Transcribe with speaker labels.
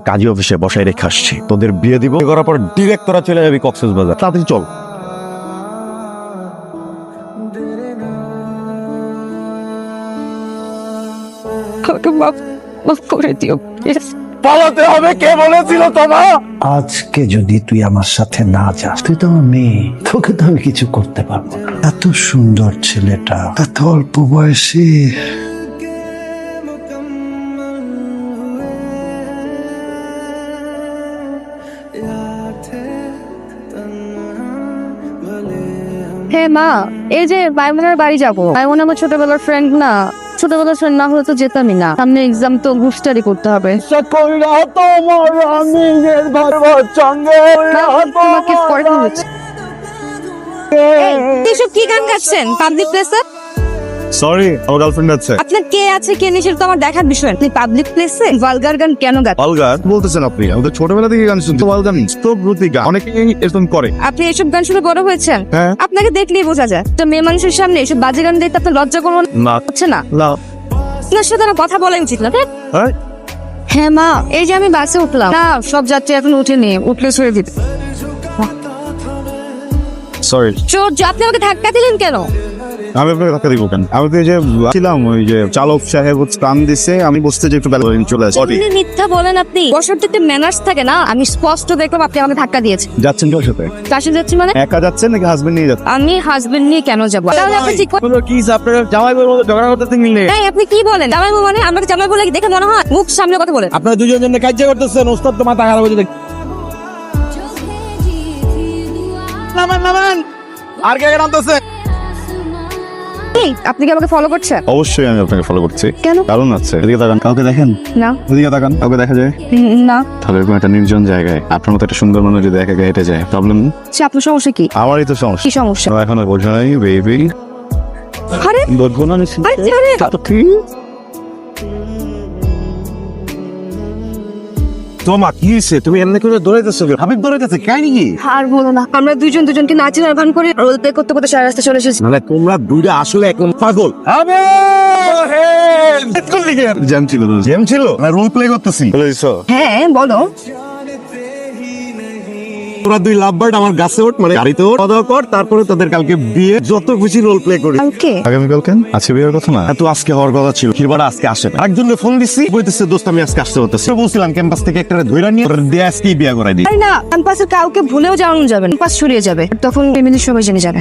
Speaker 1: কাজী অফিসে বসায় রেখে আসছি, তোদের বিয়ে দিব, করার পর ডিরেক্ট তোরা চলে যাবি কক্সবাজার। তাড়াতাড়ি চল।
Speaker 2: আমাকে মাফ করে দিও প্লিজ।
Speaker 1: পালাতে হবে, কে বলেছিল তোমা?
Speaker 3: আজকে যদি তুই আমার সাথে না যাস, তুই তো আমার মেয়ে, তোকে তো আমি কিছু করতে পারবো না। এত সুন্দর ছেলেটা, এত অল্প বয়সে।
Speaker 2: হ্যাঁ মা, এই যে মাইমুনার বাড়ি যাবো। মাইমুনা আমার ছোটবেলার ফ্রেন্ড না, ছোটবেলার ফ্রেন্ড না হলে তো যেতামই না। সামনে এক্সাম তো গ্রুপ করতে হবে। তোমাকে পরে বলছি। এসব কি গান গাচ্ছেন পাবলিক প্লেসে?
Speaker 1: সরি, আমার গার্লফ্রেন্ড আছে।
Speaker 2: আপনার কে আছে কে নেই সেটা তো আমার দেখার বিষয় না। আপনি পাবলিক প্লেসে ভালগার গান কেন গাচ্ছেন?
Speaker 1: অলগার বলতেছেন আপনি? আমাদের ছোটবেলা থেকে গান শুনতে, অলগার স্তবরূপী গান অনেকেই এরকম করে।
Speaker 2: আপনি এসব গান শুনে বড় হয়েছেন?
Speaker 1: হ্যাঁ।
Speaker 2: আপনাকে দেখলেই বোঝা যায়। তো মেয়ে মানুষের সামনে এসব বাজে গান দেখতে আপনার লজ্জা করবো
Speaker 1: না
Speaker 2: হচ্ছে না?
Speaker 1: না।
Speaker 2: আপনার সাথে আমার কথা বলা উচিত না।
Speaker 1: হ্যাঁ
Speaker 2: হ্যাঁ মা, এই যে আমি বাসে উঠলাম না, সব যাত্রী এখন উঠেনি, উঠলে ছেড়ে দিতে।
Speaker 1: সরি,
Speaker 2: চোর, আপনি আমাকে ধাক্কা দিলেন কেন?
Speaker 1: আমি আপনাকে ধাক্কা দিব কেন? আমি তো এই যে ছিলাম, ওই যে চালক সাহেব টান দিছে, আমি বসতে যে একটু বেলা চলে আসি।
Speaker 2: আপনি মিথ্যা বলেন। আপনি বসার তো একটা ম্যানার্স থাকে না? আমি স্পষ্ট দেখলাম আপনি আমাকে ধাক্কা দিয়েছেন।
Speaker 1: যাচ্ছেন কার সাথে?
Speaker 2: কার সাথে যাচ্ছি মানে?
Speaker 1: একা যাচ্ছেন নাকি হাজবেন্ড নিয়ে যাচ্ছেন?
Speaker 2: আমি হাজবেন্ড নিয়ে কেন যাবো? তাহলে আপনি ঠিক
Speaker 1: কি আপনারা জামাই বউয়ের মধ্যে ঝগড়া করতে মিলে?
Speaker 2: এই আপনি কি বলেন? জামাই বউ মানে? আমাকে জামাই বলে দেখে মনে হয়? মুখ সামনে কথা বলেন।
Speaker 4: আপনারা দুজন জন্য কাজ করতেছেন, ওস্তাদ তো মাথা খারাপ হয়ে যাবে। নামান নামান, আর কে নামতেছে?
Speaker 2: এই, আপনি কি আমাকে ফলো করছেন?
Speaker 1: অবশ্যই আমি আপনাকে ফলো করছি।
Speaker 2: কেন?
Speaker 1: কারণ আছে। এদিকে তাকান, কাউকে দেখেন?
Speaker 2: না
Speaker 1: ওদিকে তাকান, কাউকে দেখা যায়?
Speaker 2: না।
Speaker 1: তাহলে এরকম একটা নির্জন জায়গায় আপনার মতো একটা সুন্দর মানুষ যদি একা একা হেঁটে যায়, প্রবলেম?
Speaker 2: সে আপনার সমস্যা কি?
Speaker 1: আমারই তো সমস্যা।
Speaker 2: কি সমস্যা?
Speaker 1: এখন আর বোঝা নাই বেবি।
Speaker 2: আরে
Speaker 1: বলবো না নিশ্চিত।
Speaker 2: আরে, আরে।
Speaker 1: তো কি তোমা কি হয়েছে? তুমি এমনি করে দৌড়াইতেছো? হাবিব দৌড়াইতেছে কাহিনী কি?
Speaker 2: আর বলো না, আমরা দুজন দুজনকে নাচের আহ্বান করে রোল প্লে করতে করতে সারা রাস্তা চলে এসেছি।
Speaker 1: মানে তোমরা দুইটা আসলে একদম পাগল। জ্যাম ছিল, জ্যাম ছিল না, রোল প্লে করতেছি। বুঝছো?
Speaker 2: হ্যাঁ বলো।
Speaker 1: তোরা দুই লাভবার্ড আমার গাছে ওঠ, মানে গাড়িতে ওঠ, খাওয়া দাওয়া কর, তারপরে তোদের কালকে বিয়ে, যত খুশি রোল প্লে করি।
Speaker 2: কালকে?
Speaker 1: আগামীকাল কেন? আজকে বিয়ের কথা না? তো আজকে হওয়ার কথা ছিল, কিরবার আজকে আসে না। আরেকজনকে ফোন দিচ্ছি, বলতেছে দোস্ত আমি আজকে আসতে পারতেছি। বলছিলাম ক্যাম্পাস থেকে একটা ধইরা নিয়ে ওর দিয়ে আজকেই বিয়ে করাই দিই।
Speaker 2: আরে না, ক্যাম্পাসে কাউকে ভুলেও জানানো যাবে না, ক্যাম্পাস ছড়িয়ে যাবে, তখন ফ্যামিলির সবাই জেনে যাবে।